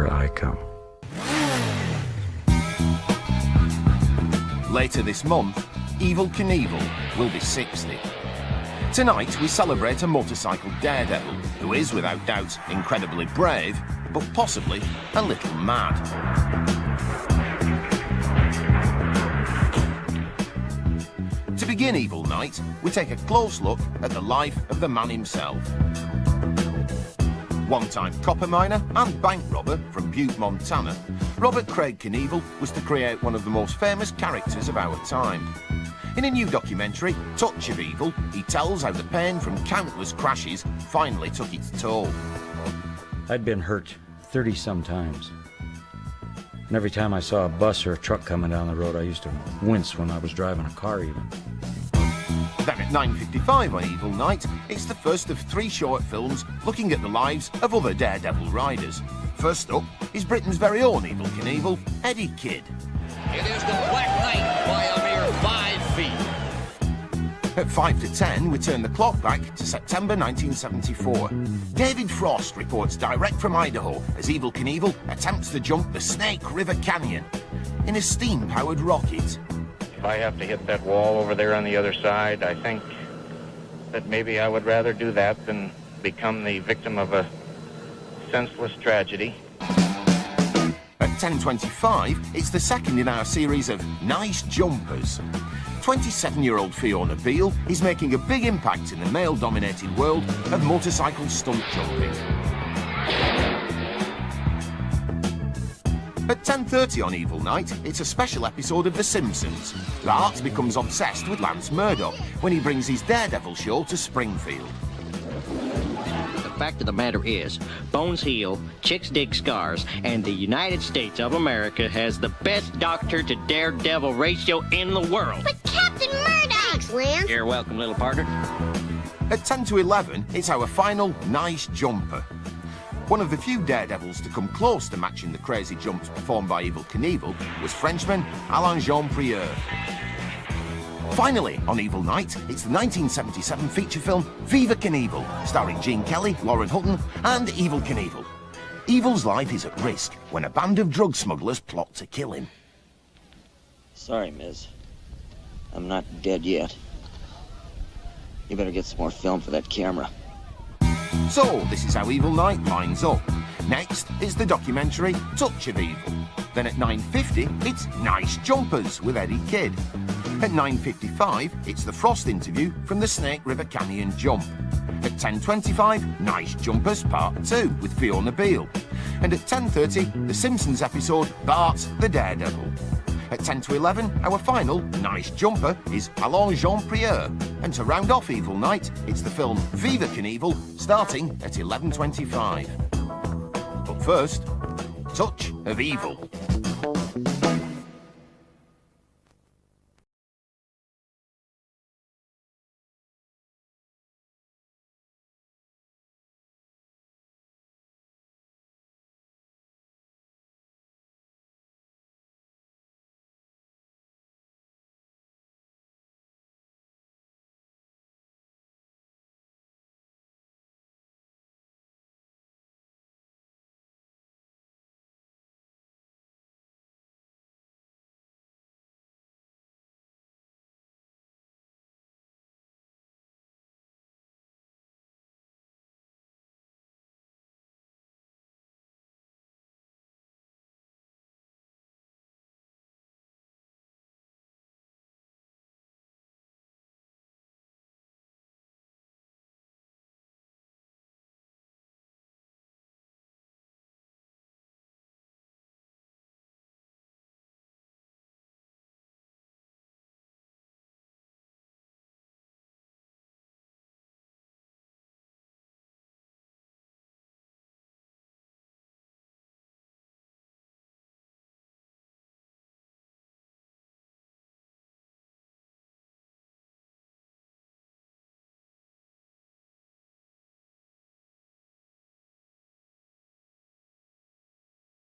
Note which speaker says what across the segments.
Speaker 1: Here I Come.
Speaker 2: Later this month, Evel Knievel will be 60. Tonight we celebrate a motorcycle daredevil who is, without doubt, incredibly brave, but possibly a little mad. To begin Evel Night, we take a close look at the life of the man himself. One-time copper miner and bank robber from Butte, Montana, Robert Craig Knievel was to create one of the most famous characters of our time. In a new documentary, Touch of Evil, he tells how the pain from countless crashes finally took its toll.
Speaker 1: I'd been hurt 30-some times. And every time I saw a bus or a truck coming down the road, I used to wince when I was driving a car even.
Speaker 2: Then at 9:55 on Evel Night, it's the first of 3 short films looking at the lives of other daredevil riders. First up is Britain's very own Evel Knievel, Eddie Kidd.
Speaker 3: It is the Black Knight by a mere 5 feet.
Speaker 2: At 5 to 10, we turn the clock back to September 1974. David Frost reports direct from Idaho as Evel Knievel attempts to jump the Snake River Canyon in a steam-powered rocket.
Speaker 4: If I have to hit that wall over there on the other side, I think that maybe I would rather do that than become the victim of a senseless tragedy.
Speaker 2: At 10:25, it's the second in our series of Nice Jumpers. 27-year-old Fiona Beale is making a big impact in the male-dominated world of motorcycle stunt jumping. At 10:30 on Evel Night, it's a special episode of The Simpsons. Bart becomes obsessed with Lance Murdoch when he brings his Daredevil show to Springfield.
Speaker 5: The fact of the matter is, bones heal, chicks dig scars, and the United States of America has the best doctor to daredevil ratio in the world.
Speaker 6: But Captain Murdoch! Thanks, Lance.
Speaker 5: You're welcome, little partner.
Speaker 2: At 10 to 11, it's our final Nice Jumper. One of the few daredevils to come close to matching the crazy jumps performed by Evel Knievel was Frenchman Alain Jean-Prieur. Finally, on Evel Night, it's the 1977 feature film Viva Knievel, starring Gene Kelly, Lauren Hutton, and Evel Knievel. Evel's life is at risk when a band of drug smugglers plot to kill him.
Speaker 7: Sorry, Miz. I'm not dead yet. You better get some more film for that camera.
Speaker 2: So, this is how Evel Night lines up. Next is the documentary Touch of Evil. Then at 9:50, it's Nice Jumpers with Eddie Kidd. At 9:55, it's the Frost interview from the Snake River Canyon jump. At 10:25, Nice Jumpers Part 2 with Fiona Beale. And at 10:30, the Simpsons episode Bart the Daredevil. At 10 to 11, our final Nice Jumper is Alain Jean-Prieur. And to round off Evel Night, it's the film Viva Knievel, starting at 11:25. But first, Touch of Evil.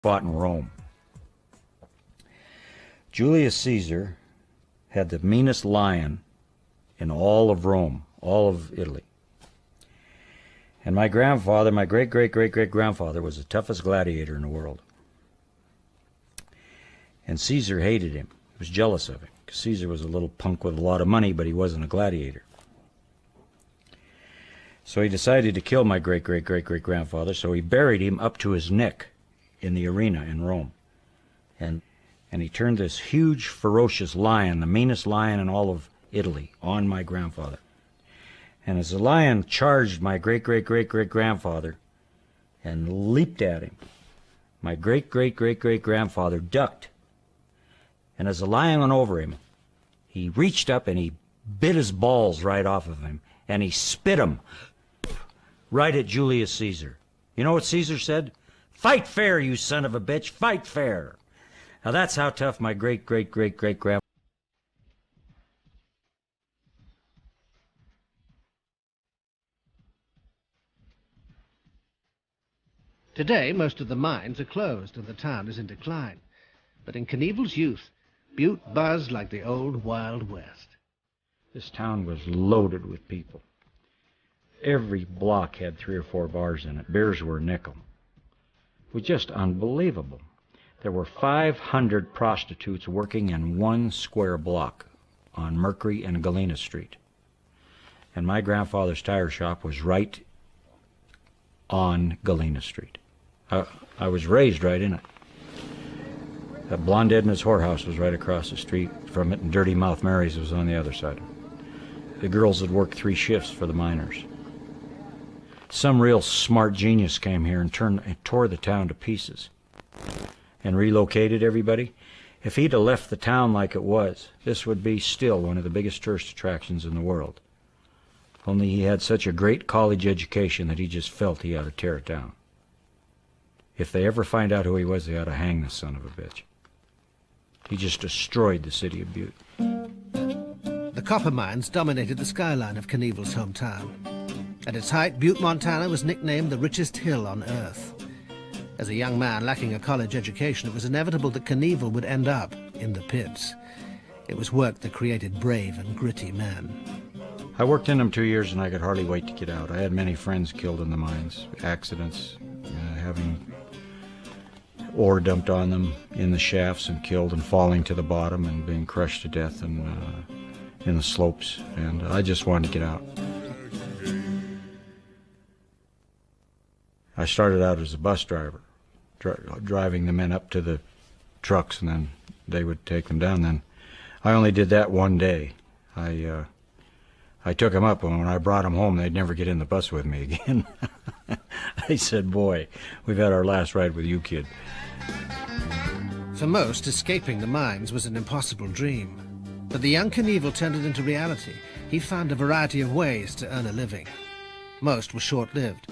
Speaker 1: Fought in Rome. Julius Caesar had the meanest lion in all of Rome, all of Italy. And my grandfather, my great-great-great-great-grandfather, was the toughest gladiator in the world. And Caesar hated him. He was jealous of him, because Caesar was a little punk with a lot of money, but he wasn't a gladiator. So he decided to kill my great-great-great-great-grandfather, so he buried him up to his neck in the arena in Rome. And he turned this huge, ferocious lion, the meanest lion in all of Italy, on my grandfather. And as the lion charged my great-great-great-great-grandfather and leaped at him, my great-great-great-great-grandfather ducked. And as the lion went over him, he reached up and he bit his balls right off of him, and he spit them right at Julius Caesar. You know what Caesar said? "Fight fair, you son of a bitch, fight fair." Now that's how tough my great-great-great-great-grandfather.
Speaker 8: Today, most of the mines are closed and the town is in decline. But in Knievel's youth, Butte buzzed like the old Wild West.
Speaker 1: This town was loaded with people. Every block had 3 or 4 bars in it. Beers were a nickel. It was just unbelievable. There were 500 prostitutes working in 1 square block on Mercury and Galena Street. And my grandfather's tire shop was right on Galena Street. I was raised right in it. That Blonde Edna's whorehouse was right across the street from it, and Dirty Mouth Mary's was on the other side. The girls had worked 3 shifts for the miners. Some real smart genius came here and tore the town to pieces and relocated everybody. If he'd have left the town like it was, this would be still one of the biggest tourist attractions in the world. Only he had such a great college education that he just felt he ought to tear it down. If they ever find out who he was, they ought to hang the son of a bitch. He just destroyed the city of Butte.
Speaker 8: The copper mines dominated the skyline of Knievel's hometown. At its height, Butte, Montana was nicknamed the richest hill on earth. As a young man lacking a college education, it was inevitable that Knievel would end up in the pits. It was work that created brave and gritty men.
Speaker 1: I worked in them 2 years, and I could hardly wait to get out. I had many friends killed in the mines, accidents, having ore dumped on them in the shafts and killed, and falling to the bottom and being crushed to death in the slopes. And I just wanted to get out. I started out as a bus driver, driving the men up to the trucks, and then they would take them down. Then I only did that one day. I took them up, and when I brought them home, they'd never get in the bus with me again. I said, "Boy, we've had our last ride with you, kid."
Speaker 8: For most, escaping the mines was an impossible dream. But the young Knievel turned it into reality. He found a variety of ways to earn a living. Most were short-lived.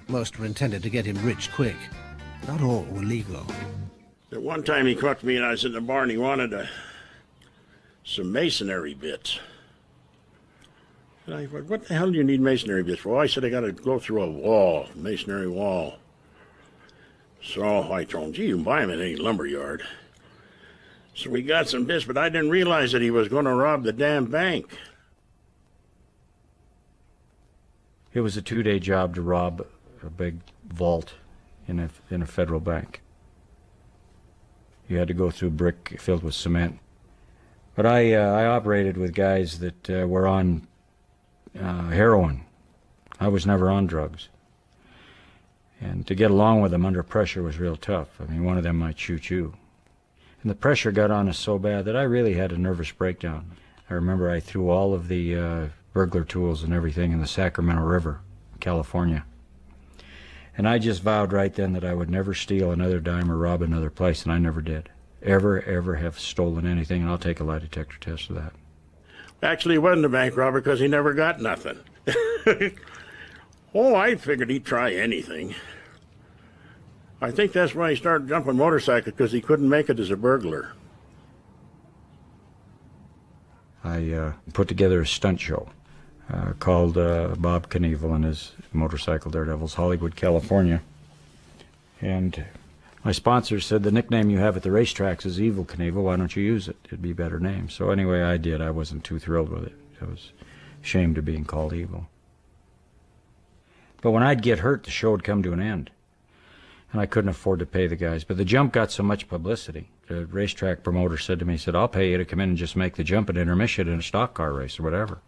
Speaker 8: Most were intended to get him rich quick. Not all were legal.
Speaker 9: At one time he caught me and I was in the bar and he wanted some masonry bits. And I thought, "What the hell do you need masonry bits for?" "I said, "I got to go through a wall, masonry wall." So I told him, "Gee, you can buy them at any lumber yard." So we got some bits, but I didn't realize that he was going to rob the damn bank.
Speaker 1: It was a 2-day job to rob a big vault in a federal bank. You had to go through brick filled with cement. But I operated with guys that were on heroin. I was never on drugs. And to get along with them under pressure was real tough. I mean, one of them might shoot you. And the pressure got on us so bad that I really had a nervous breakdown. I remember I threw all of the burglar tools and everything in the Sacramento River, California. And I just vowed right then that I would never steal another dime or rob another place, and I never did. Ever have stolen anything, and I'll take a lie detector test for that.
Speaker 9: Actually, he wasn't a bank robber because he never got nothing. Oh, I figured he'd try anything. I think that's why he started jumping motorcycles, because he couldn't make it as a burglar.
Speaker 1: I put together a stunt show called Bob Knievel and his Motorcycle Daredevils, Hollywood, California. And my sponsor said, "The nickname you have at the racetracks is Evel Knievel. Why don't you use it? It'd be a better name." So anyway, I did. I wasn't too thrilled with it. I was ashamed of being called Evil. But when I'd get hurt, the show would come to an end. and I couldn't afford to pay the guys. But the jump got so much publicity. The racetrack promoter said to me, he said, I'll pay you to come in and just make the jump at intermission in a stock car race or whatever.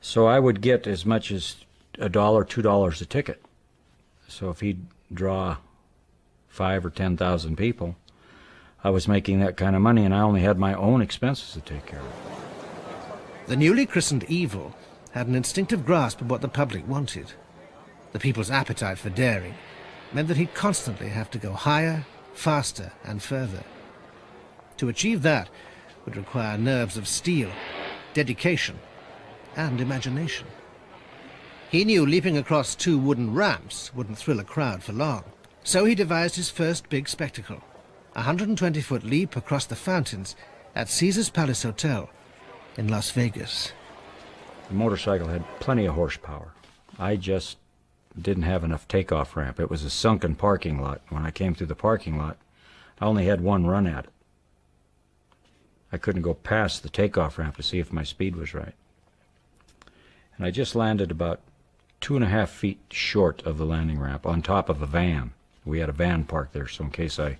Speaker 1: So I would get as much as $1, $2 a ticket. So if he'd draw 5,000 or 10,000 people, I was making that kind of money, and I only had my own expenses to take care of.
Speaker 8: The newly christened Evel had an instinctive grasp of what the public wanted. The people's appetite for daring meant that he'd constantly have to go higher, faster, and further. To achieve that would require nerves of steel, dedication, and imagination. He knew leaping across 2 wooden ramps wouldn't thrill a crowd for long, so he devised his first big spectacle, a 120-foot leap across the fountains at Caesar's Palace Hotel in Las Vegas.
Speaker 1: The motorcycle had plenty of horsepower. I just didn't have enough takeoff ramp. It was a sunken parking lot. When I came through the parking lot, I only had one run at it. I couldn't go past the takeoff ramp to see if my speed was right. And I just landed about 2.5 feet short of the landing ramp on top of a van. We had a van parked there, so in case I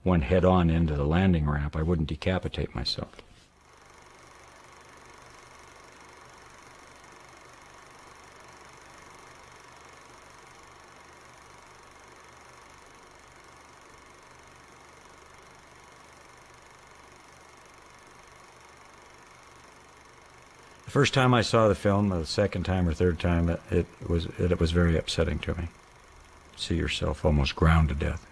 Speaker 1: went head-on into the landing ramp, I wouldn't decapitate myself. The first time I saw the film, the second time or third time, it was very upsetting to me. See yourself almost ground to death.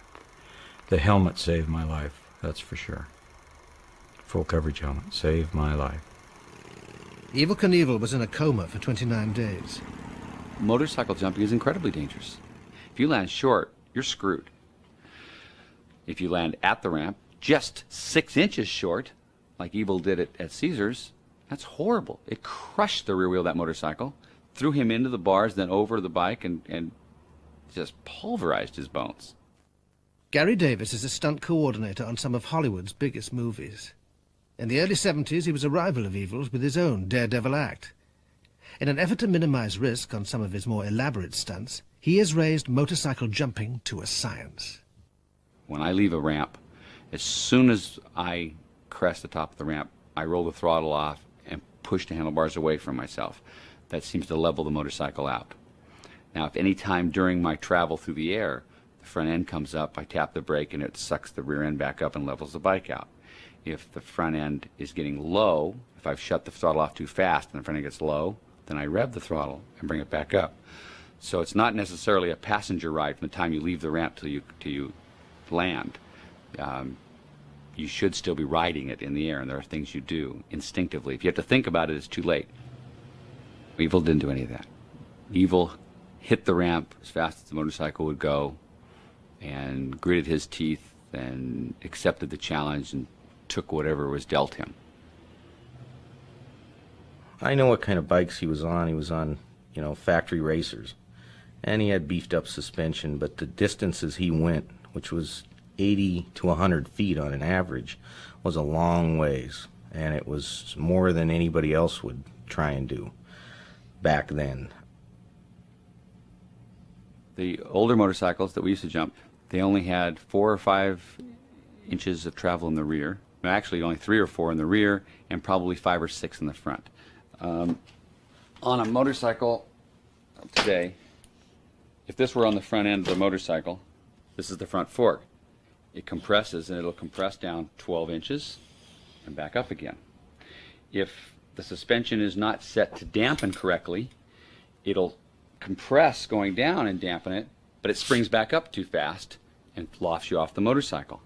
Speaker 1: The helmet saved my life, that's for sure. Full coverage helmet saved my life.
Speaker 8: Evel Knievel was in a coma for 29 days.
Speaker 10: Motorcycle jumping is incredibly dangerous. If you land short, you're screwed. If you land at the ramp, just 6 inches short, like Evel did it at Caesars, that's horrible. It crushed the rear wheel of that motorcycle, threw him into the bars, then over the bike, and just pulverized his bones.
Speaker 8: Gary Davis is a stunt coordinator on some of Hollywood's biggest movies. In the early 70s, he was a rival of Evel's with his own daredevil act. In an effort to minimize risk on some of his more elaborate stunts, he has raised motorcycle jumping to a science.
Speaker 10: When I leave a ramp, as soon as I crest the top of the ramp, I roll the throttle off and push the handlebars away from myself. That seems to level the motorcycle out. Now, if any time during my travel through the air, the front end comes up, I tap the brake and it sucks the rear end back up and levels the bike out. If the front end is getting low, if I've shut the throttle off too fast and the front end gets low, then I rev the throttle and bring it back up. So it's not necessarily a passenger ride from the time you leave the ramp till you land. You should still be riding it in the air, and there are things you do instinctively. If you have to think about it, it's too late. Evel didn't do any of that. Evel hit the ramp as fast as the motorcycle would go and gritted his teeth and accepted the challenge and took whatever was dealt him.
Speaker 11: I know what kind of bikes he was on. He was on, factory racers. And he had beefed up suspension, but the distances he went, which was 80 to 100 feet on an average, was a long ways, and it was more than anybody else would try and do back then.
Speaker 10: The older motorcycles that we used to jump, they only had 4 or 5 inches of travel in the rear. Actually, only 3 or 4 in the rear, and probably 5 or 6 in the front. On a motorcycle today, if this were on the front end of the motorcycle, this is the front fork. It compresses, and it'll compress down 12 inches and back up again. If the suspension is not set to dampen correctly, it'll compress going down and dampen it, but it springs back up too fast and lofts you off the motorcycle.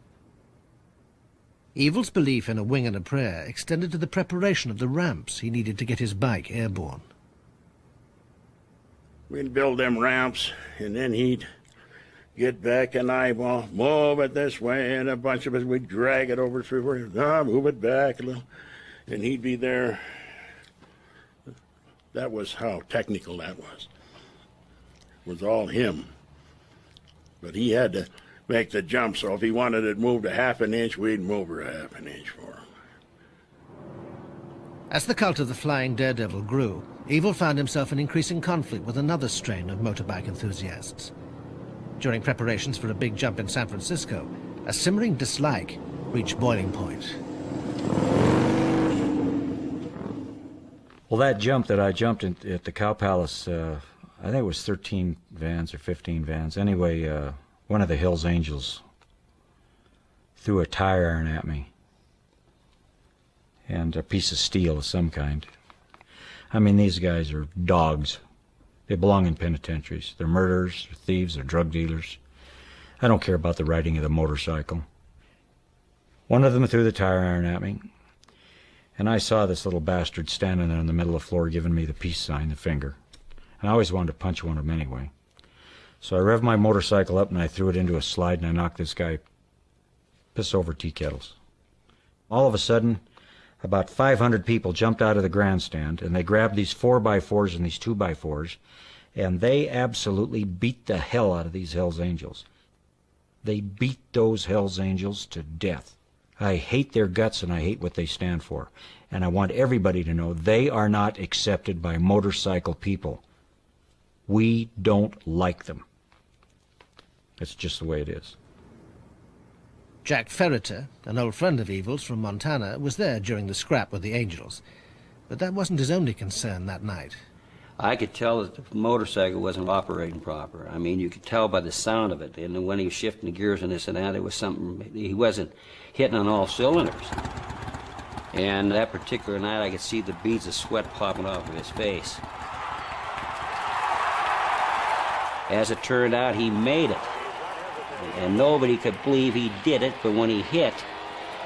Speaker 8: Evel's belief in a wing and a prayer extended to the preparation of the ramps he needed to get his bike airborne.
Speaker 9: We'd build them ramps, and then he'd get back and eyeball, move it this way, and a bunch of us, we'd drag it over through, move it back a little, and he'd be there. That was how technical that was. It was all him. But he had to make the jump, so if he wanted it moved a half an inch, we'd move her a half an inch for him.
Speaker 8: As the cult of the Flying Daredevil grew, Evel found himself in increasing conflict with another strain of motorbike enthusiasts. During preparations for a big jump in San Francisco, a simmering dislike reached boiling point.
Speaker 1: Well, that jump that I jumped at the Cow Palace, I think it was 13 vans or 15 vans. Anyway, one of the Hells Angels threw a tire iron at me and a piece of steel of some kind. I mean, these guys are dogs. They belong in penitentiaries. They're murderers, they're thieves, they're drug dealers. I don't care about the riding of the motorcycle. One of them threw the tire iron at me, and I saw this little bastard standing there in the middle of the floor giving me the peace sign, the finger. And I always wanted to punch one of them anyway. So I revved my motorcycle up and I threw it into a slide and I knocked this guy piss over tea kettles. All of a sudden, about 500 people jumped out of the grandstand and they grabbed these 4x4s and these 2x4s and they absolutely beat the hell out of these Hells Angels. They beat those Hells Angels to death. I hate their guts and I hate what they stand for. And I want everybody to know they are not accepted by motorcycle people. We don't like them. That's just the way it is.
Speaker 8: Jack Ferreter, an old friend of Evel's from Montana, was there during the scrap with the Angels. But that wasn't his only concern that night.
Speaker 12: I could tell that the motorcycle wasn't operating proper. I mean, you could tell by the sound of it. And when he was shifting the gears and this and that, it was something, he wasn't hitting on all cylinders. And that particular night, I could see the beads of sweat popping off of his face. As it turned out, he made it. And nobody could believe he did it, but when he hit,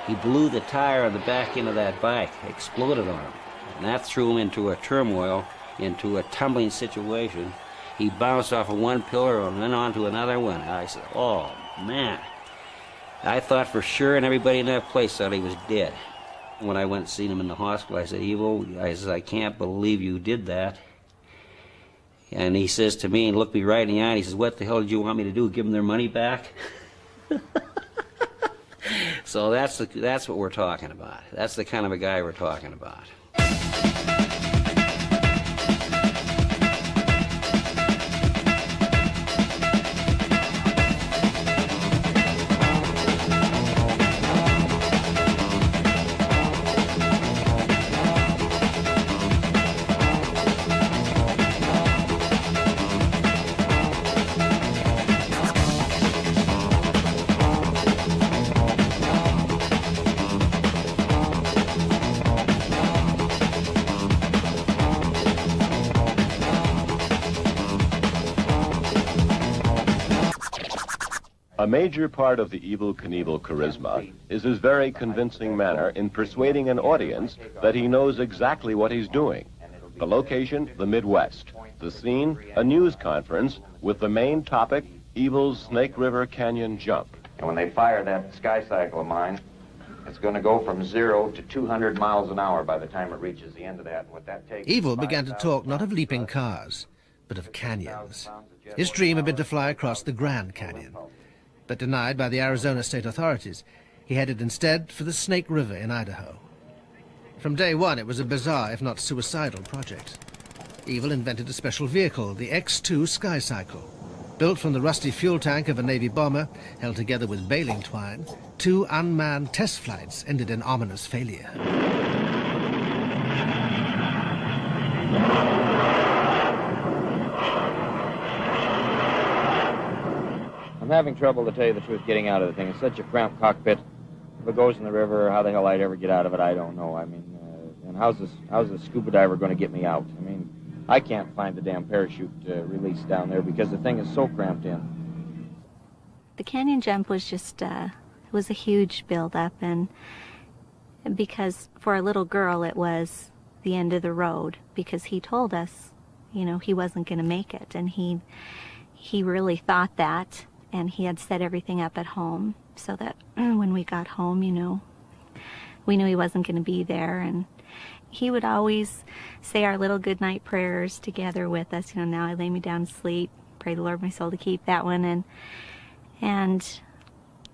Speaker 12: he blew the tire on the back end of that bike, exploded on him. And that threw him into a turmoil, into a tumbling situation. He bounced off of one pillar and then onto another one. I said, oh, man. I thought for sure, and everybody in that place thought he was dead. When I went and seen him in the hospital, I said, Evel, I said, I can't believe you did that. And he says to me, and looked me right in the eye, and he says, what the hell did you want me to do, give them their money back? So that's what we're talking about. That's the kind of a guy we're talking about.
Speaker 13: A major part of the Evel Knievel charisma is his very convincing manner in persuading an audience that he knows exactly what he's doing. The location, the Midwest. The scene, a news conference with the main topic, Evel's Snake River Canyon jump.
Speaker 4: And when they fire that sky cycle of mine, it's going to go from 0 to 200 miles an hour by the time it reaches the end of that. What that takes.
Speaker 8: Evel began to talk not of leaping cars, but of canyons. His dream had been to fly across the Grand Canyon. But denied by the Arizona state authorities, he headed instead for the Snake River in Idaho. From day one, it was a bizarre, if not suicidal, project. Evel invented a special vehicle, the X-2 Sky Cycle. Built from the rusty fuel tank of a Navy bomber, held together with baling twine, 2 unmanned test flights ended in ominous failure.
Speaker 14: I'm having trouble, to tell you the truth, getting out of the thing. It's such a cramped cockpit. If it goes in the river, how the hell I'd ever get out of it, I don't know. I mean, and how's the scuba diver going to get me out? I mean, I can't find the damn parachute release down there because the thing is so cramped in.
Speaker 15: The canyon jump was just, it was a huge build-up, and because for a little girl it was the end of the road, because he told us, you know, he wasn't going to make it, and he really thought that. And he had set everything up at home so that when we got home, you know, we knew he wasn't going to be there. And he would always say our little goodnight prayers together with us. You know, now I lay me down to sleep, pray the Lord my soul to keep that one. And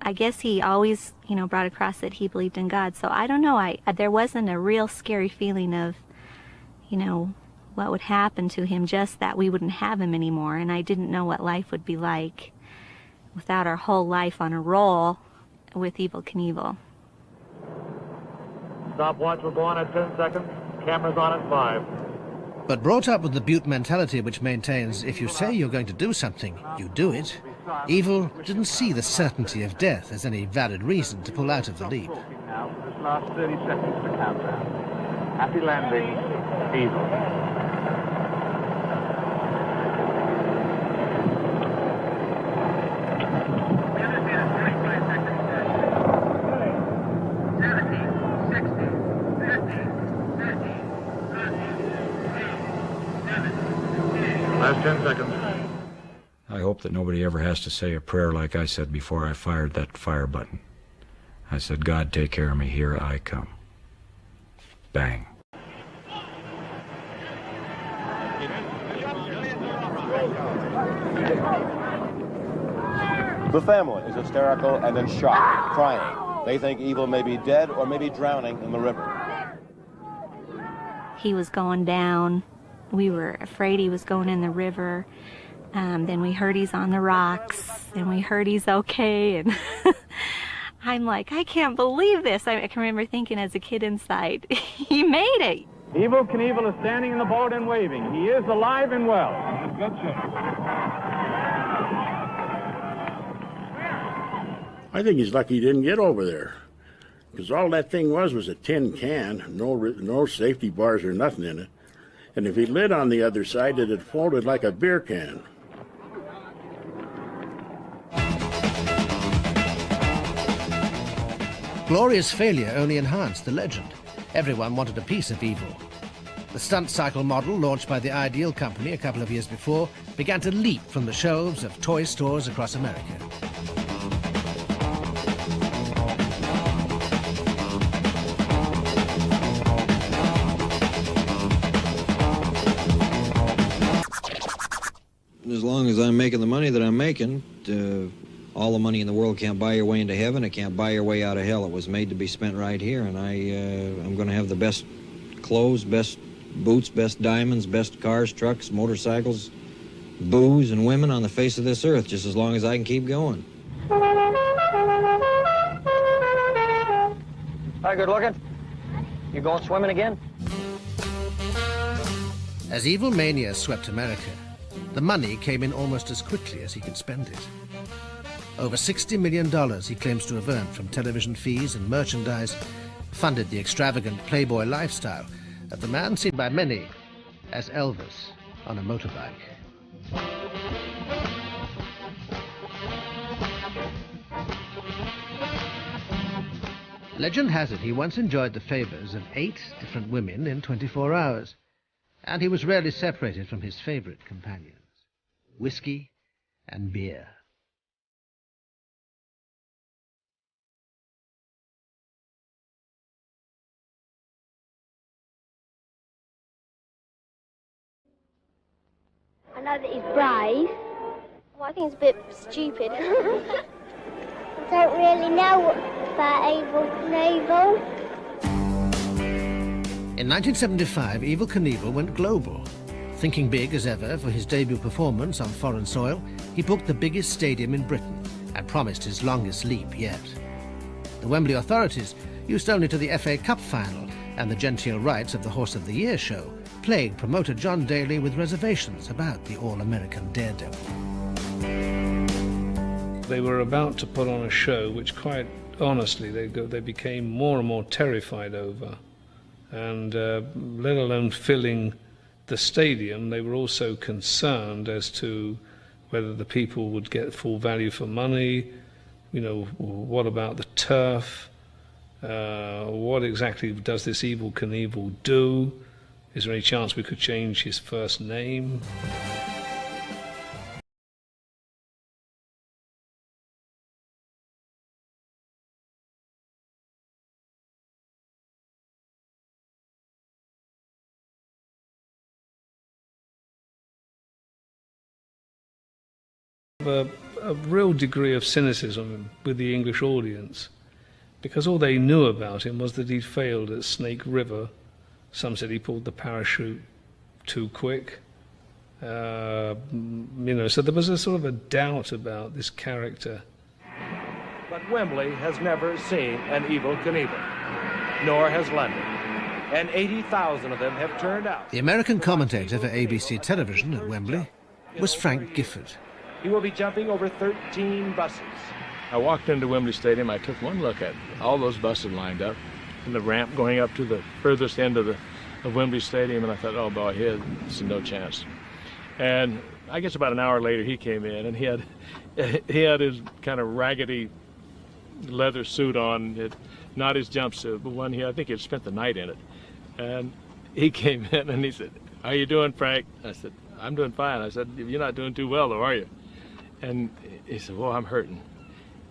Speaker 15: I guess he always, you know, brought across that he believed in God. So I don't know, there wasn't a real scary feeling of, you know, what would happen to him, just that we wouldn't have him anymore. And I didn't know what life would be like. without our whole life on a roll with Evel Knievel.
Speaker 16: Stopwatch will go on at 10 seconds. Camera's on at 5.
Speaker 8: But brought up with the Butte mentality which maintains if you say you're going to do something, you do it, Evel didn't see the certainty of death as any valid reason to pull out of the leap.
Speaker 16: Now, for this last 30 seconds to countdown. Happy landing, Evel. Last 10 seconds.
Speaker 1: I hope that nobody ever has to say a prayer like I said before I fired that fire button. I said, God, take care of me. Here I come. Bang.
Speaker 13: The family is hysterical and in shock, crying. They think Evel may be dead or maybe drowning in the river.
Speaker 15: He was going down. We were afraid he was going in the river. Then we heard he's on the rocks, and we heard he's okay. And I'm like, I can't believe this. I can remember thinking as a kid inside, he made it.
Speaker 16: Evel Knievel is standing in the boat and waving. He is alive and well. Good
Speaker 9: I think he's lucky he didn't get over there, because all that thing was a tin can, no safety bars or nothing in it. And if he lit on the other side, it had folded like a beer can.
Speaker 8: Gloria's failure only enhanced the legend. Everyone wanted a piece of Evel. The stunt cycle model, launched by the Ideal Company a couple of years before, began to leap from the shelves of toy stores across America.
Speaker 17: As long as I'm making the money that I'm making, all the money in the world can't buy your way into heaven. It can't buy your way out of hell. It was made to be spent right here, and I'm going to have the best clothes, best boots, best diamonds, best cars, trucks, motorcycles, booze, and women on the face of this earth, just as long as I can keep going.
Speaker 7: Hi, good looking. You going swimming again?
Speaker 8: As Evel mania swept America, the money came in almost as quickly as he could spend it. Over $60 million he claims to have earned from television fees and merchandise, funded the extravagant playboy lifestyle of the man seen by many as Elvis on a motorbike. Legend has it he once enjoyed the favors of 8 different women in 24 hours, and he was rarely separated from his favorite companions, whiskey and beer.
Speaker 6: I know that he's brave. Well, I think it's a bit stupid. I don't really know about Evel Knievel.
Speaker 8: In 1975, Evel Knievel went global. Thinking big as ever for his debut performance on foreign soil, he booked the biggest stadium in Britain and promised his longest leap yet. The Wembley authorities, used only to the FA Cup final and the genteel rights of the Horse of the Year show, plagued promoter John Daly with reservations about the all-American daredevil.
Speaker 18: They were about to put on a show which, quite honestly, they became more and more terrified over. And let alone filling the stadium, they were also concerned as to whether the people would get full value for money. You know, what about the turf? What exactly does this Evel Knievel do? Is there any chance we could change his first name? A real degree of cynicism with the English audience, because all they knew about him was that he'd failed at Snake River. Some said he pulled the parachute too quick. So there was a sort of a doubt about this character.
Speaker 19: But Wembley has never seen an Evel Knievel, nor has London. And 80,000 of them have turned out.
Speaker 8: The American commentator for ABC television at Wembley was Frank Gifford.
Speaker 19: He will be jumping over 13 buses.
Speaker 20: I walked into Wembley Stadium. I took one look at all those buses lined up and the ramp going up to the furthest end of Wembley Stadium, and I thought, oh boy, here's no chance. And I guess about an hour later he came in, and he had his kind of raggedy leather suit on, not his jumpsuit, but one I think he had spent the night in it. And he came in and he said, "How you doing, Frank?" I said, "I'm doing fine." I said, "You're not doing too well, though, are you?" And he said, "Well, I'm hurting."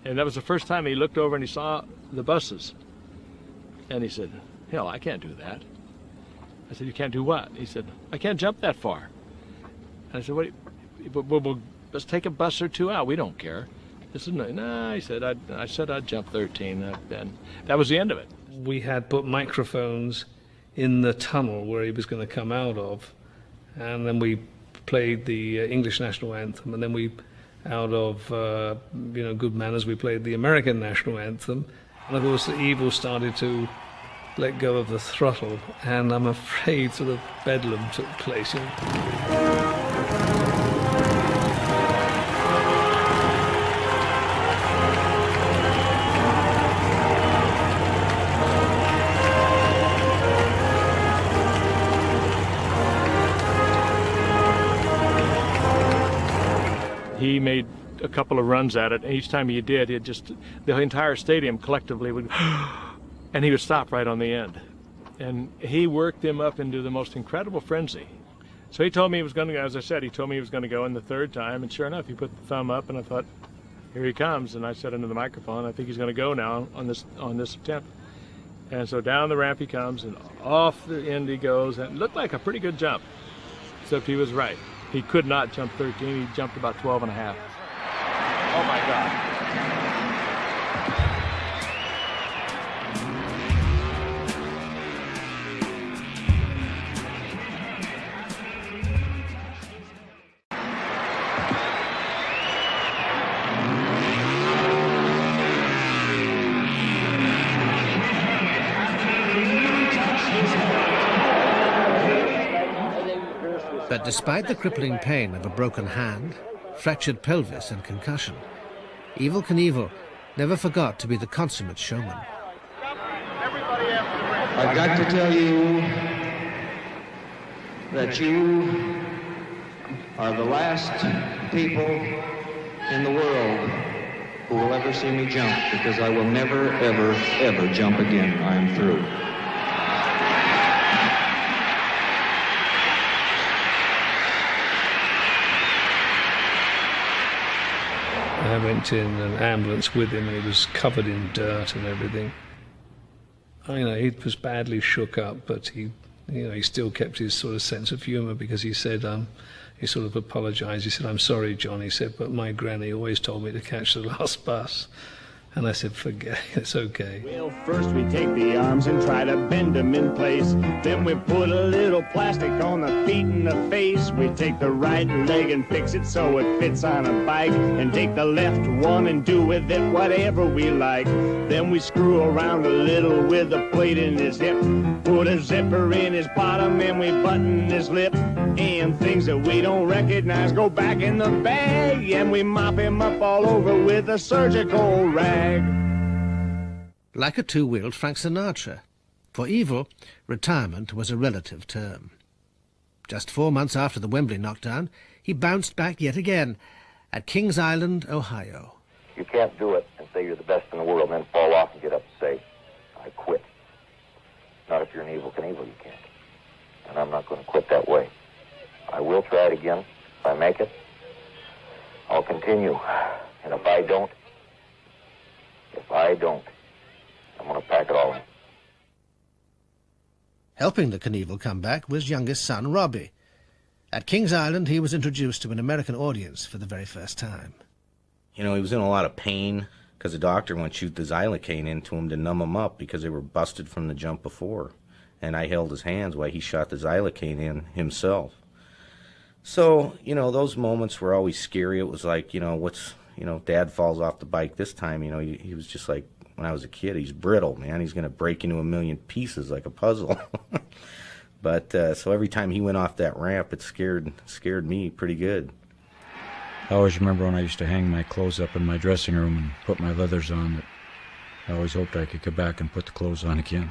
Speaker 20: And that was the first time he looked over and he saw the buses. And he said, "Hell, I can't do that." I said, "You can't do what?" He said, "I can't jump that far." And I said, "Well, let's take a bus or two out. We don't care." This is no. He said, I said I'd jump 13, and that was the end of it.
Speaker 18: We had put microphones in the tunnel where he was going to come out of, and then we played the English national anthem, and then we, out of good manners, we played the American national anthem, and of course the Evel started to let go of the throttle, and I'm afraid sort of bedlam took place.
Speaker 20: He made a couple of runs at it, and each time he did, the entire stadium collectively would, and he would stop right on the end. And he worked him up into the most incredible frenzy. So he told me he was going to go, as I said, he told me he was going to go in the third time, and sure enough, he put the thumb up, and I thought, here he comes. And I said into the microphone, I think he's going to go now on this attempt. And so down the ramp he comes, and off the end he goes, and it looked like a pretty good jump, except he was right. He could not jump 13. He jumped about 12 and a half.
Speaker 19: Oh, my God.
Speaker 8: But despite the crippling pain of a broken hand, fractured pelvis and concussion, Evel Knievel never forgot to be the consummate showman.
Speaker 21: I've got to tell you that you are the last people in the world who will ever see me jump, because I will never, ever, ever jump again. I am through.
Speaker 18: I went in an ambulance with him, and he was covered in dirt and everything. He was badly shook up, but he still kept his sort of sense of humour, because he said, he sort of apologised. He said, "I'm sorry, John," he said, "but my granny always told me to catch the last bus." And I said, "Forget it, it's okay."
Speaker 22: Well, first we take the arms and try to bend them in place. Then we put a little plastic on the feet and the face. We take the right leg and fix it so it fits on a bike, and take the left one and do with it whatever we like. Then we screw around a little with a plate in his hip, put a zipper in his bottom, and we button his lip. And things that we don't recognize go back in the bag, and we mop him up all over with a surgical rag.
Speaker 8: Like a two-wheeled Frank Sinatra, for Evel, retirement was a relative term. Just 4 months after the Wembley knockdown, he bounced back yet again at Kings Island, Ohio.
Speaker 23: You can't do it and say you're the best in the world and then fall off and get up and say, "I quit." Not if you're an Evel Knievel, you can't. And I'm not going to quit that way. I will try it again. If I make it, I'll continue. And if I don't, I'm going to pack it all in.
Speaker 8: Helping the Knievel comeback was youngest son Robbie. At Kings Island, he was introduced to an American audience for the very first time.
Speaker 11: He was in a lot of pain because the doctor went to shoot the xylocaine into him to numb him up because they were busted from the jump before. And I held his hands while he shot the xylocaine in himself. So, those moments were always scary. It was like, Dad falls off the bike this time. He was just like, when I was a kid, he's brittle, man. He's going to break into a million pieces like a puzzle. But so every time he went off that ramp, it scared me pretty good.
Speaker 1: I always remember when I used to hang my clothes up in my dressing room and put my leathers on, that I always hoped I could go back and put the clothes on again.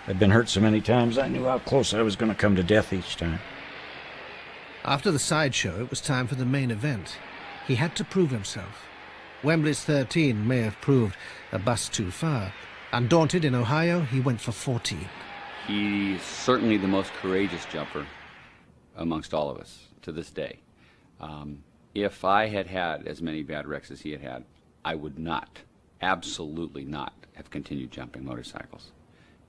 Speaker 1: I'd been hurt so many times, I knew how close I was going to come to death each time.
Speaker 8: After the sideshow, it was time for the main event. He had to prove himself. Wembley's 13 may have proved a bus too far. Undaunted in Ohio, he went for 14.
Speaker 10: He's certainly the most courageous jumper amongst all of us to this day. If I had had as many bad wrecks as he had had, I would not, absolutely not, have continued jumping motorcycles.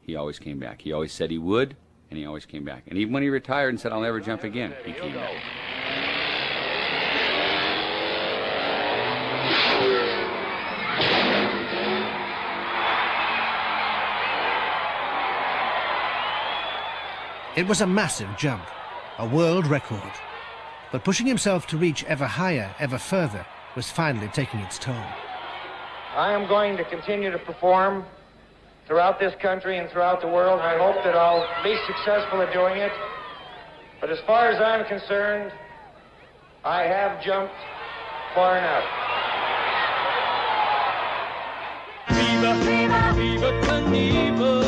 Speaker 10: He always came back. He always said he would, and he always came back. And even when he retired and said, "I'll never jump again," he came back.
Speaker 8: It was a massive jump, a world record. But pushing himself to reach ever higher, ever further, was finally taking its toll.
Speaker 14: I am going to continue to perform throughout this country and throughout the world, and I hope that I'll be successful at doing it. But as far as I'm concerned, I have jumped far enough.
Speaker 2: Viva, viva, viva Knievel.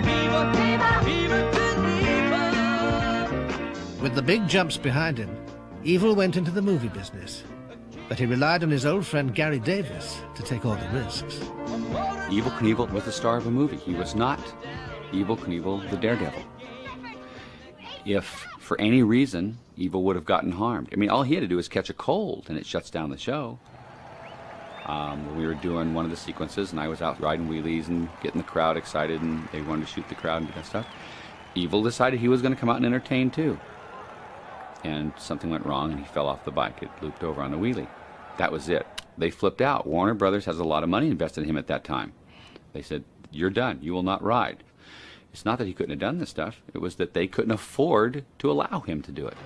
Speaker 2: Viva, viva, viva Knievel.
Speaker 8: With the big jumps behind him, Evel went into the movie business. But he relied on his old friend Gary Davis to take all the risks.
Speaker 10: Evel Knievel was the star of a movie. He was not Evel Knievel, the daredevil. If, for any reason, Evel would have gotten harmed, I mean, all he had to do was catch a cold, and it shuts down the show. We were doing one of the sequences, and I was out riding wheelies and getting the crowd excited, and they wanted to shoot the crowd and do that stuff. Evel decided he was going to come out and entertain, too. And something went wrong, and he fell off the bike. It looped over on the wheelie. That was it. They flipped out. Warner Brothers has a lot of money invested in him at that time. They said, "You're done. You will not ride." It's not that he couldn't have done this stuff. It was that they couldn't afford to allow him to do it.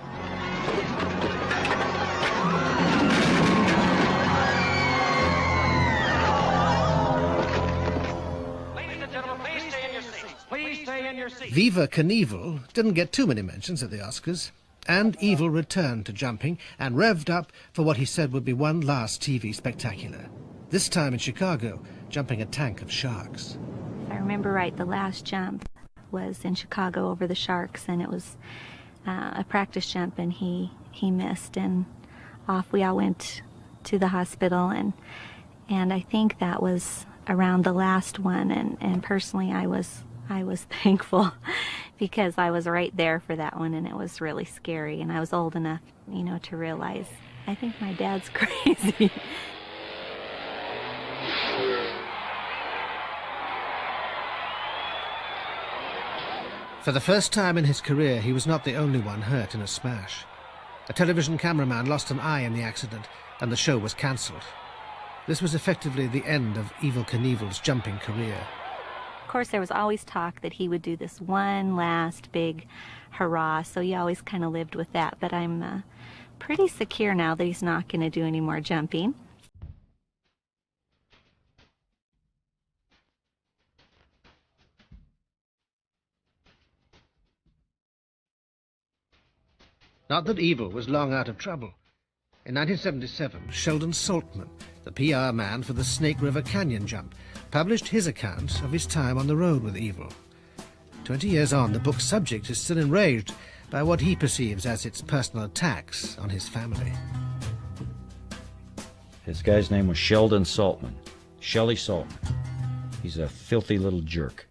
Speaker 2: Ladies and gentlemen, please stay in your seats. Please stay in your seats.
Speaker 8: Viva Knievel didn't get too many mentions at the Oscars, and Evel returned to jumping and revved up for what he said would be one last TV spectacular. This time in Chicago, jumping a tank of sharks.
Speaker 15: If I remember right, the last jump was in Chicago over the sharks, and it was a practice jump, and he missed, and off we all went to the hospital, and I think that was around the last one, and personally I was thankful because I was right there for that one, and it was really scary, and I was old enough, to realize, I think my dad's crazy.
Speaker 8: For the first time in his career, he was not the only one hurt in a smash. A television cameraman lost an eye in the accident, and the show was cancelled. This was effectively the end of Evel Knievel's jumping career.
Speaker 15: Of course, there was always talk that he would do this one last big hurrah, so you always kind of lived with that. But I'm pretty secure now that he's not going to do any more jumping.
Speaker 8: Not that Evel was long out of trouble. In 1977, Sheldon Saltman, the PR man for the Snake River Canyon jump, published his account of his time on the road with Evel. 20 years on, the book's subject is still enraged by what he perceives as its personal attacks on his family.
Speaker 1: This guy's name was Sheldon Saltman. Shelly Saltman. He's a filthy little jerk.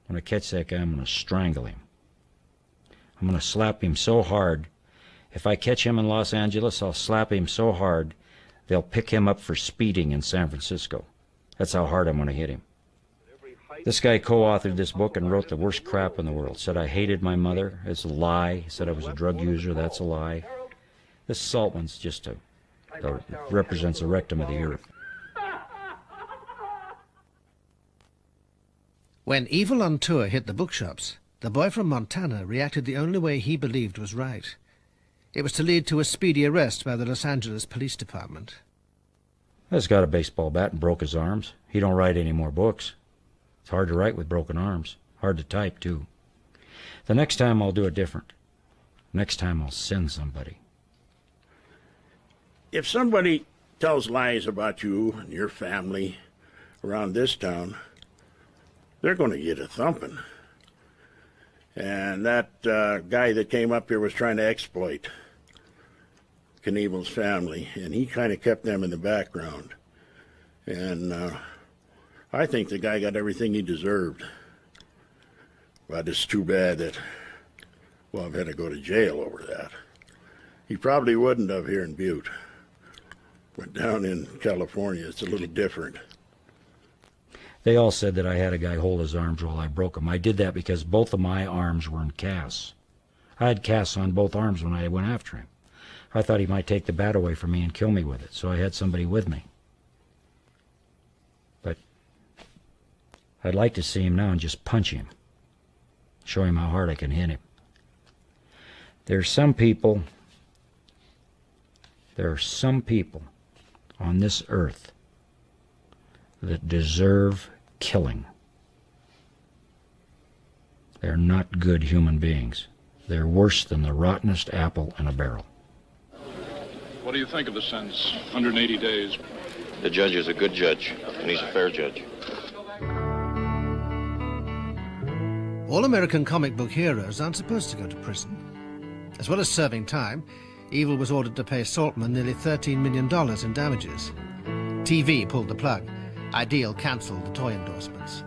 Speaker 1: When I catch that guy, I'm going to strangle him. I'm going to slap him so hard. If I catch him in Los Angeles, I'll slap him so hard, they'll pick him up for speeding in San Francisco. That's how hard I'm going to hit him. This guy co-authored this book and wrote the worst crap in the world. Said I hated my mother. It's a lie. He said I was a drug user. That's a lie. This Saltman's just represents the rectum of the earth.
Speaker 8: When Evel on tour hit the bookshops, the boy from Montana reacted the only way he believed was right. It was to lead to a speedy arrest by the Los Angeles Police Department.
Speaker 1: He's got a baseball bat and broke his arms. He don't write any more books. It's hard to write with broken arms. Hard to type, too. The next time I'll do it different. Next time I'll send somebody.
Speaker 9: If somebody tells lies about you and your family around this town, they're going to get a thumping. And that guy that came up here was trying to exploit Knievel's family, and he kind of kept them in the background. And I think the guy got everything he deserved. But it's too bad that, well, I've had to go to jail over that. He probably wouldn't have here in Butte. But down in California, it's a little different.
Speaker 1: They all said that I had a guy hold his arms while I broke them. I did that because both of my arms were in casts. I had casts on both arms when I went after him. I thought he might take the bat away from me and kill me with it, so I had somebody with me. But I'd like to see him now and just punch him. Show him how hard I can hit him. There are some people on this earth that deserve killing. They're not good human beings. They're worse than the rottenest apple in a barrel.
Speaker 3: What do you think of the sentence? 180 days.
Speaker 23: The judge is a good judge, and he's a fair judge.
Speaker 8: All American comic book heroes aren't supposed to go to prison. As well as serving time, Evel was ordered to pay Saltman nearly $13 million in damages. TV pulled the plug. Ideal cancelled the toy endorsements.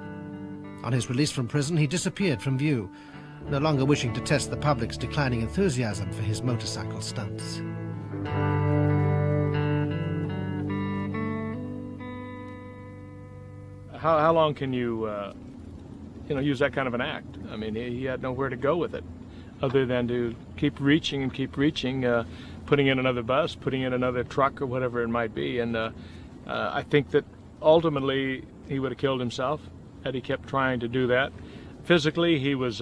Speaker 8: On his release from prison, he disappeared from view, no longer wishing to test the public's declining enthusiasm for his motorcycle stunts.
Speaker 20: How long can you, use that kind of an act? I mean, he had nowhere to go with it, other than to keep reaching and keep reaching, putting in another bus, putting in another truck, or whatever it might be. And I think that ultimately he would have killed himself had he kept trying to do that. Physically, he was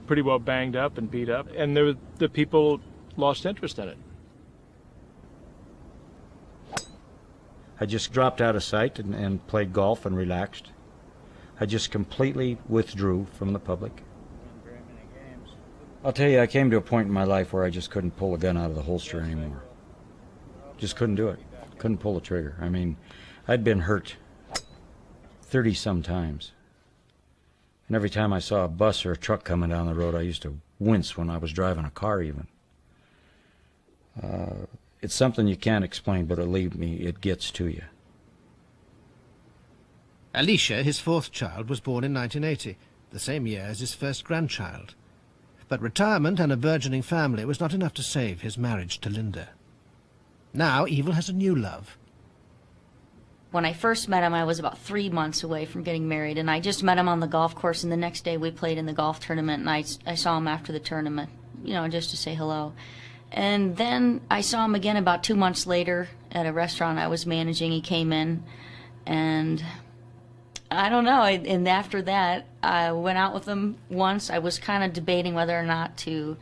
Speaker 20: pretty well banged up and beat up, and the people lost interest in it.
Speaker 1: I just dropped out of sight and played golf and relaxed. I just completely withdrew from the public. I'll tell you, I came to a point in my life where I just couldn't pull a gun out of the holster anymore. Just couldn't do it. Couldn't pull the trigger. I mean, I'd been hurt 30-some times. And every time I saw a bus or a truck coming down the road, I used to wince when I was driving a car even. It's something you can't explain, but believe me, it gets to you.
Speaker 8: Alicia, his fourth child, was born in 1980, the same year as his first grandchild. But retirement and a burgeoning family was not enough to save his marriage to Linda. Now, Evel has a new love.
Speaker 5: When I first met him, I was about 3 months away from getting married, and I just met him on the golf course, and the next day we played in the golf tournament, and I saw him after the tournament, just to say hello. And then I saw him again about 2 months later at a restaurant I was managing. He came in, and I don't know, and after that, I went out with him once. I was kind of debating whether or not to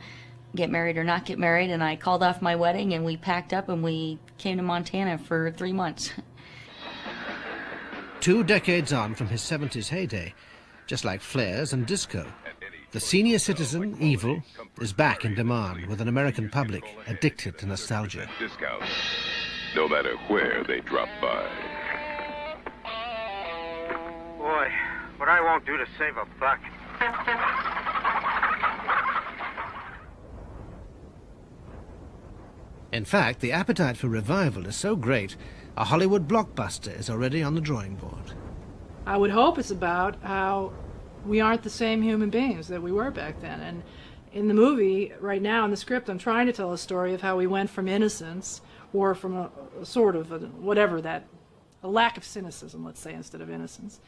Speaker 5: get married or not get married, and I called off my wedding, and we packed up, and we came to Montana for 3 months.
Speaker 8: 2 decades on from his 70s heyday, just like flares and disco, the senior citizen, Evel, is back in demand with an American public addicted to nostalgia.
Speaker 12: Discount, no matter where they drop by.
Speaker 2: Boy, what I won't do to save a buck.
Speaker 8: In fact, the appetite for revival is so great, a Hollywood blockbuster is already on the drawing board.
Speaker 24: I would hope it's about how we aren't the same human beings that we were back then. And in the movie, right now in the script, I'm trying to tell a story of how we went from innocence, or from a sort of, a lack of cynicism, let's say, instead of innocence,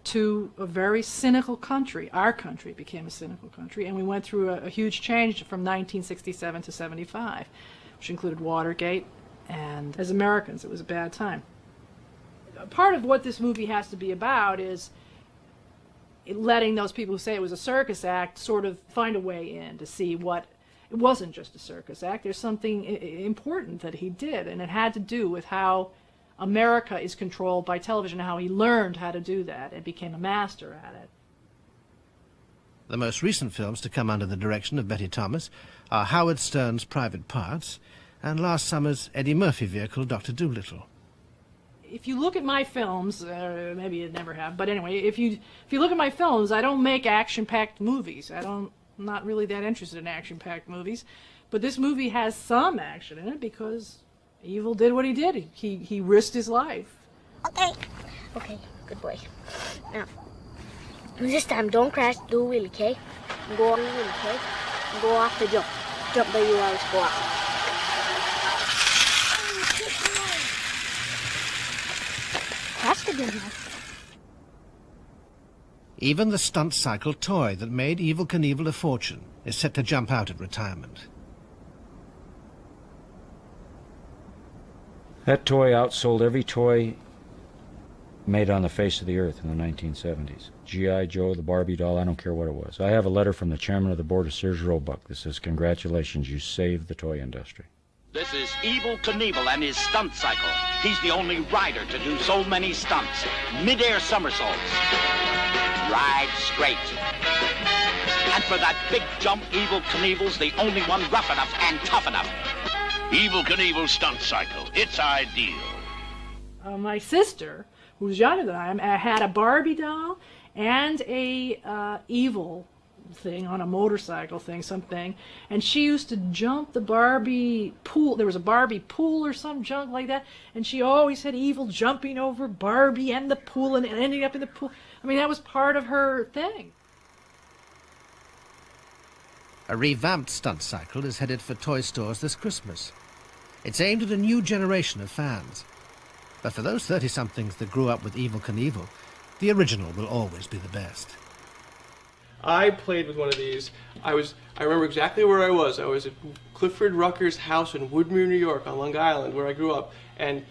Speaker 24: to a very cynical country. Our country became a cynical country, and we went through a huge change from 1967 to 75, which included Watergate, and as Americans, it was a bad time. Part of what this movie has to be about is letting those people who say it was a circus act sort of find a way in to see what it wasn't just a circus act. There's something important that he did, and it had to do with how America is controlled by television, how he learned how to do that and became a master at it.
Speaker 8: The most recent films to come under the direction of Betty Thomas are Howard Stern's Private Parts and last summer's Eddie Murphy vehicle, Dr. Dolittle.
Speaker 24: If you look at my films, maybe you never have, but anyway, if you look at my films, I don't make action-packed movies. I'm not really that interested in action-packed movies, but this movie has some action in it because Evel did what he did. He risked his life.
Speaker 6: Okay, good boy. Now, this time don't crash, do a wheelie, okay? Go on the wheelie, okay? And go off the jump. Jump where you always go off. That's the good one.
Speaker 8: Even the stunt cycle toy that made Evel Knievel a fortune is set to jump out at retirement.
Speaker 1: That toy outsold every toy made on the face of the earth in the 1970s. G.I. Joe, the Barbie doll, I don't care what it was. I have a letter from the chairman of the board of Sears Roebuck that says, "Congratulations, you saved the toy industry."
Speaker 2: This is Evel Knievel and his stunt cycle. He's the only rider to do so many stunts. Mid-air somersaults. Ride straight. And for that big jump, Evel Knievel's the only one rough enough and tough enough.
Speaker 9: Evel Knievel stunt cycle. It's ideal.
Speaker 24: My sister, who was younger than I am, had a Barbie doll and a Evel thing on a motorcycle thing, something, and she used to jump the Barbie pool. There was a Barbie pool or some junk like that, and she always had Evel jumping over Barbie and the pool and ending up in the pool. I mean, that was part of her thing.
Speaker 8: A revamped stunt cycle is headed for toy stores this Christmas. It's aimed at a new generation of fans. But for those 30-somethings that grew up with Evel Knievel, the original will always be the best.
Speaker 4: I played with one of these. I remember exactly where I was. I was at Clifford Rucker's house in Woodmere, New York, on Long Island, where I grew up, and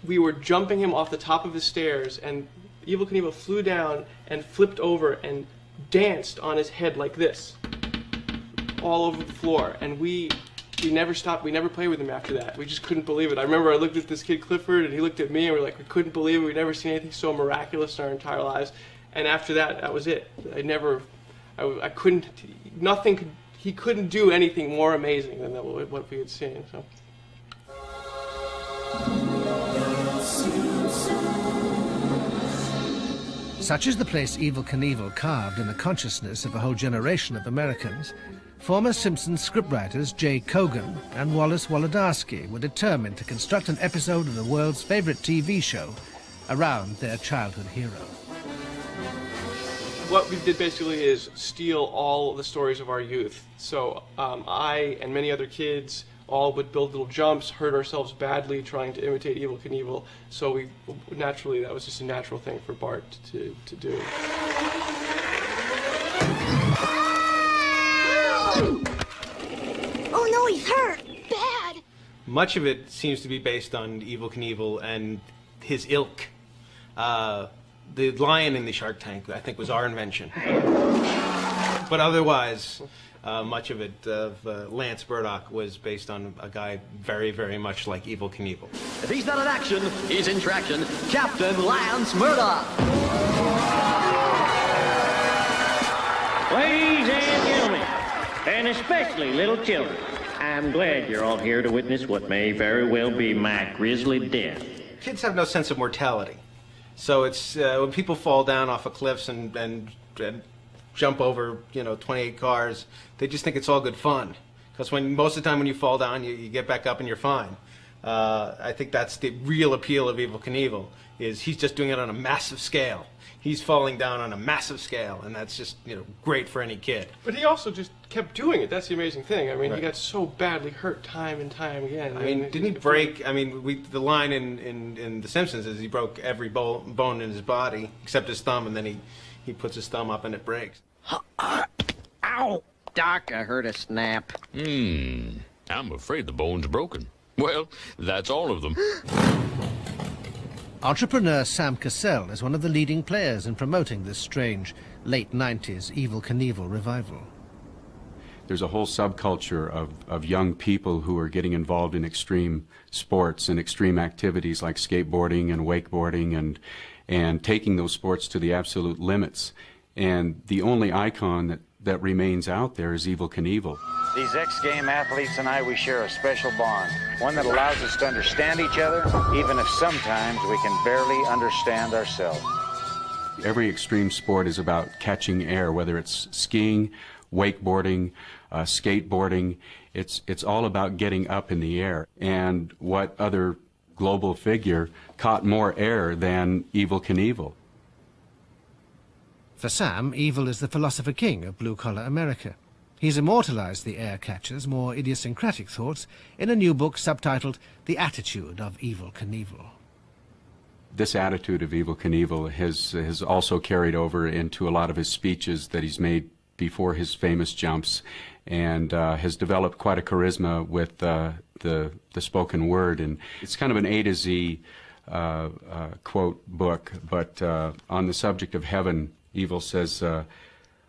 Speaker 4: we were jumping him off the top of the stairs, and Evel Knievel flew down and flipped over and danced on his head like this, all over the floor, and we never stopped. We never played with him after that. We just couldn't believe it. I remember I looked at this kid Clifford, and he looked at me, and we couldn't believe it. We'd never seen anything so miraculous in our entire lives. And after that, that was it. I couldn't, he couldn't do anything more amazing than what we had seen. So.
Speaker 8: Such is the place Evel Knievel carved in the consciousness of a whole generation of Americans. Former Simpsons scriptwriters Jay Kogan and Wallace Wolodarski were determined to construct an episode of the world's favorite TV show around their childhood hero.
Speaker 4: What we did basically is steal all the stories of our youth. So I and many other kids all would build little jumps, hurt ourselves badly trying to imitate Evel Knievel. So naturally, that was just a natural thing for Bart to do.
Speaker 6: Oh no, he's hurt! Bad!
Speaker 13: Much of it seems to be based on Evel Knievel and his ilk. The lion in the Shark Tank, I think, was our invention. But otherwise, much of it, Lance Burdock, was based on a guy very, very much like Evel Knievel.
Speaker 2: If he's not in action, he's in traction. Captain Lance Murdoch.
Speaker 16: Ladies and gentlemen, and especially little children, I'm glad you're all here to witness what may very well be my grisly death.
Speaker 13: Kids have no sense of mortality. So it's when people fall down off of cliffs and jump over, 28 cars, they just think it's all good fun. Because most of the time when you fall down, you get back up and you're fine. I think that's the real appeal of Evel Knievel, is he's just doing it on a massive scale. He's falling down on a massive scale, and that's just, great for any kid.
Speaker 4: But he also just kept doing it. That's the amazing thing. I mean,
Speaker 13: Right.
Speaker 4: He got so badly hurt time and time again.
Speaker 13: I mean, didn't he break? I mean, the line in The Simpsons is he broke every bone in his body except his thumb, and then he puts his thumb up and it breaks.
Speaker 16: Ow! Doc, I heard a snap.
Speaker 12: I'm afraid the bone's broken. Well, that's all of them.
Speaker 8: Entrepreneur Sam Cassell is one of the leading players in promoting this strange late 90s Evel Knievel revival.
Speaker 7: There's a whole subculture of young people who are getting involved in extreme sports and extreme activities like skateboarding and wakeboarding and taking those sports to the absolute limits. And the only icon that remains out there is Evel Knievel.
Speaker 17: These X-Game athletes and I, we share a special bond, one that allows us to understand each other, even if sometimes we can barely understand ourselves.
Speaker 7: Every extreme sport is about catching air, whether it's skiing, wakeboarding, skateboarding. It's all about getting up in the air. And what other global figure caught more air than Evel Knievel?
Speaker 8: For Sam, Evel is the philosopher king of blue-collar America. He's immortalized the air catcher's more idiosyncratic thoughts in a new book subtitled The Attitude of Evel Knievel.
Speaker 7: This attitude of Evel Knievel has also carried over into a lot of his speeches that he's made before his famous jumps, and has developed quite a charisma with the spoken word. And it's kind of an A to Z quote book, but on the subject of heaven, Evel says,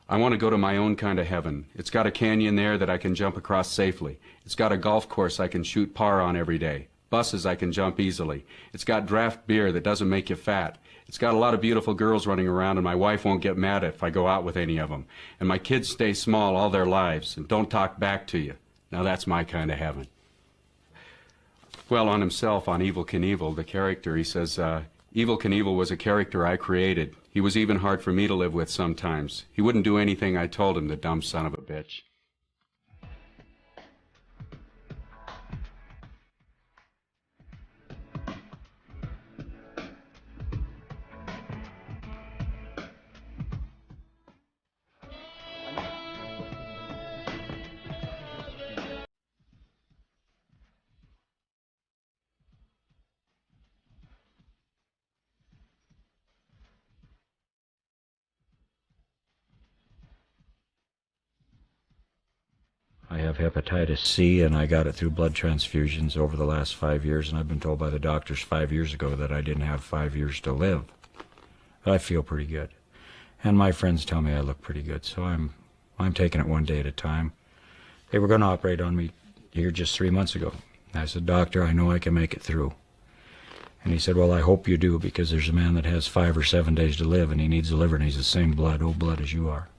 Speaker 7: I want to go to my own kind of heaven. It's got a canyon there that I can jump across safely. It's got a golf course I can shoot par on every day. Buses I can jump easily. It's got draft beer that doesn't make you fat. It's got a lot of beautiful girls running around, and my wife won't get mad if I go out with any of them. And my kids stay small all their lives and don't talk back to you. Now that's my kind of heaven. Well, on himself, on Evel Knievel, the character, he says, Evel Knievel was a character I created. He was even hard for me to live with sometimes. He wouldn't do anything I told him, the dumb son of a bitch.
Speaker 1: I have hepatitis C, and I got it through blood transfusions over the last 5 years, and I've been told by the doctors 5 years ago that I didn't have 5 years to live. But I feel pretty good. And my friends tell me I look pretty good, so I'm taking it one day at a time. They were going to operate on me here just 3 months ago. I said, Doctor, I know I can make it through. And he said, well, I hope you do, because there's a man that has 5 or 7 days to live, and he needs a liver, and he's the same blood, old blood as you are.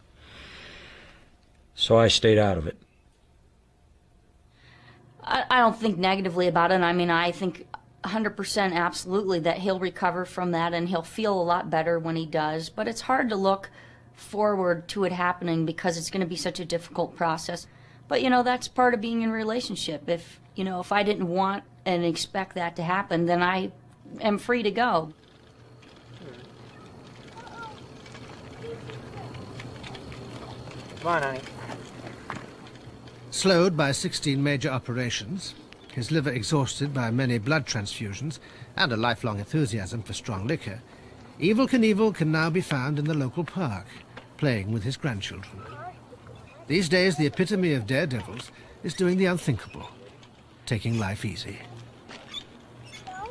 Speaker 1: So I stayed out of it.
Speaker 5: I don't think negatively about it. I mean, I think 100% absolutely that he'll recover from that and he'll feel a lot better when he does. But it's hard to look forward to it happening because it's going to be such a difficult process. But, you know, that's part of being in a relationship. If I didn't want and expect that to happen, then I am free to go.
Speaker 17: Come on, honey.
Speaker 8: Slowed by 16 major operations, his liver exhausted by many blood transfusions, and a lifelong enthusiasm for strong liquor, Evel Knievel can now be found in the local park, playing with his grandchildren. These days, the epitome of daredevils is doing the unthinkable, taking life easy.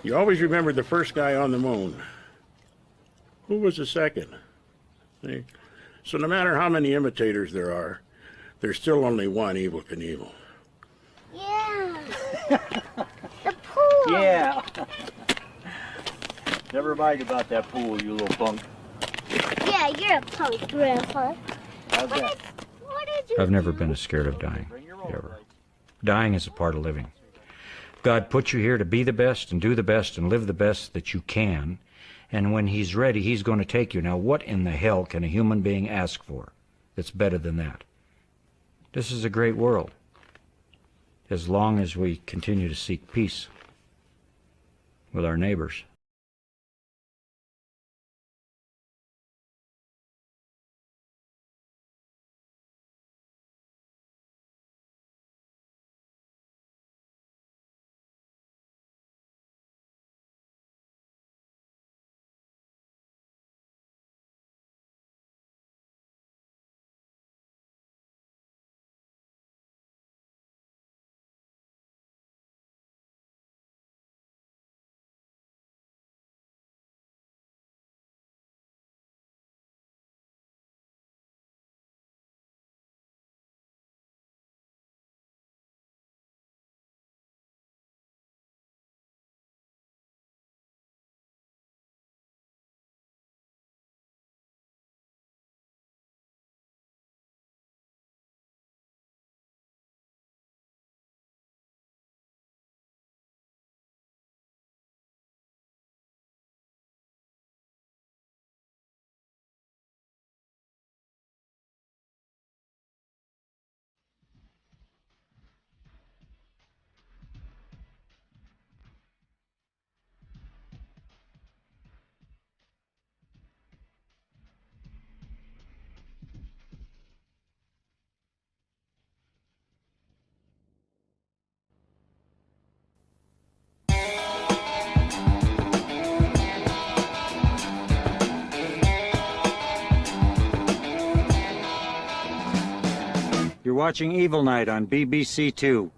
Speaker 9: You always remember the first guy on the moon. Who was the second? See? So no matter how many imitators there are, there's still only one Evel Knievel.
Speaker 6: Yeah. The pool.
Speaker 19: Yeah. Never mind about that pool, you little punk.
Speaker 6: Yeah, you're a punk, Grandpa.
Speaker 19: How's that?
Speaker 6: What did you
Speaker 1: I've never been scared of dying, ever. Dying is a part of living. God put you here to be the best and do the best and live the best that you can, and when He's ready, He's going to take you. Now, what in the hell can a human being ask for that's better than that? This is a great world, as long as we continue to seek peace with our neighbors.
Speaker 11: watching Evil Night on BBC Two.